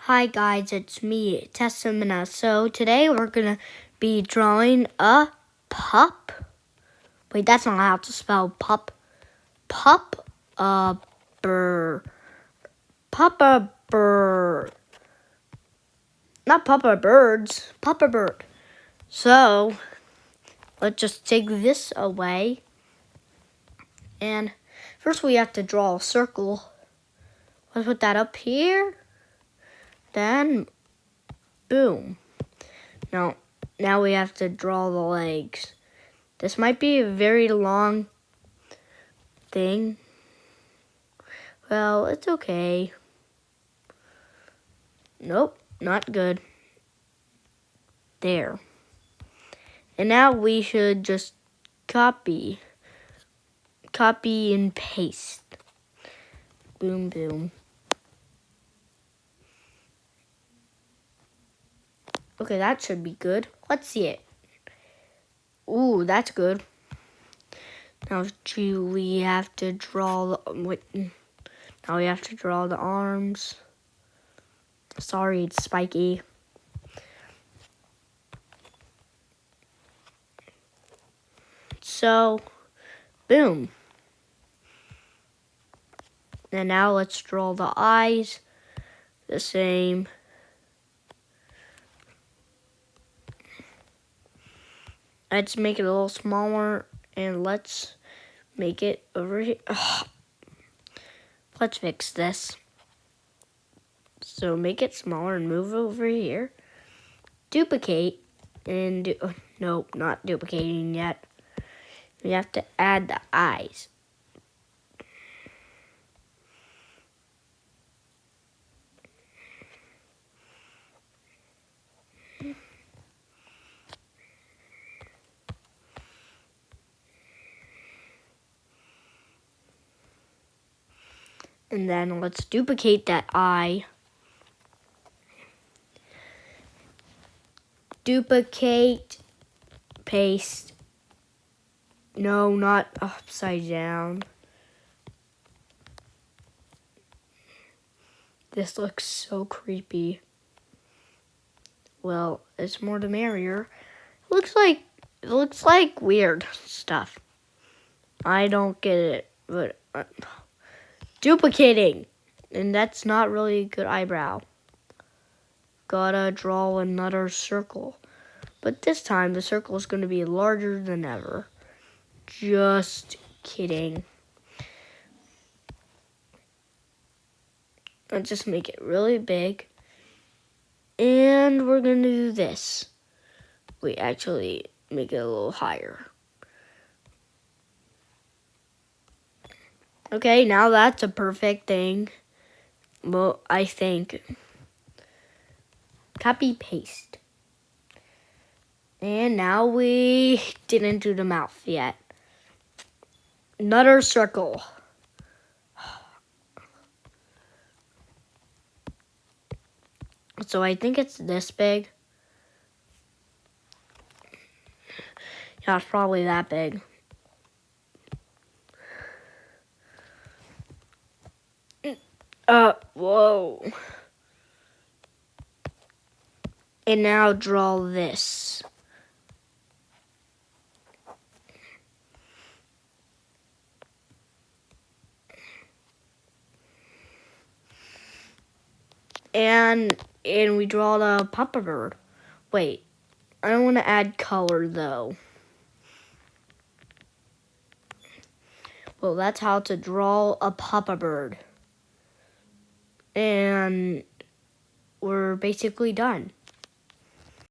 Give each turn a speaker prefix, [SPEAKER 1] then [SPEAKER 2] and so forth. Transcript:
[SPEAKER 1] Hi guys, it's me, Tessamina. So today we're gonna be drawing a pup. Wait, that's not how to spell pup. Pup a bird. Papa bird. Not papa birds. Papa bird. So let's just take this away. And first we have to draw a circle. Let's put that up here. Then boom. Now we have to draw the legs. This might be a very long thing. Well, it's okay. Nope, not good. There. And now we should just copy and paste. Boom, boom. Okay, that should be good. Let's see it. Ooh, that's good. Now we have to draw now we have to draw the arms. Sorry, it's spiky. So, boom. And now let's draw the eyes the same. Let's make it a little smaller and let's make it over here. Ugh. Let's fix this. So make it smaller and move over here. Duplicate and nope, not duplicating yet. We have to add the eyes. And then let's duplicate that eye. Duplicate, paste. No, not upside down. This looks so creepy. Well, it's more the merrier. It looks like weird stuff. I don't get it, but duplicating, and that's not really a good eyebrow. Gotta draw another circle, but this time the circle is going to be larger than ever. Just kidding. Let's just make it really big, and we're going to do this. We actually make it a little higher. Okay, now that's a perfect thing. Well, I think. Copy, paste. And now we didn't do the mouth yet. Another circle. So I think it's this big. Yeah, it's probably that big. Whoa. And now draw this. And we draw the papa bird. Wait, I don't want to add color though. Well, that's how to draw a papa bird. And we're basically done.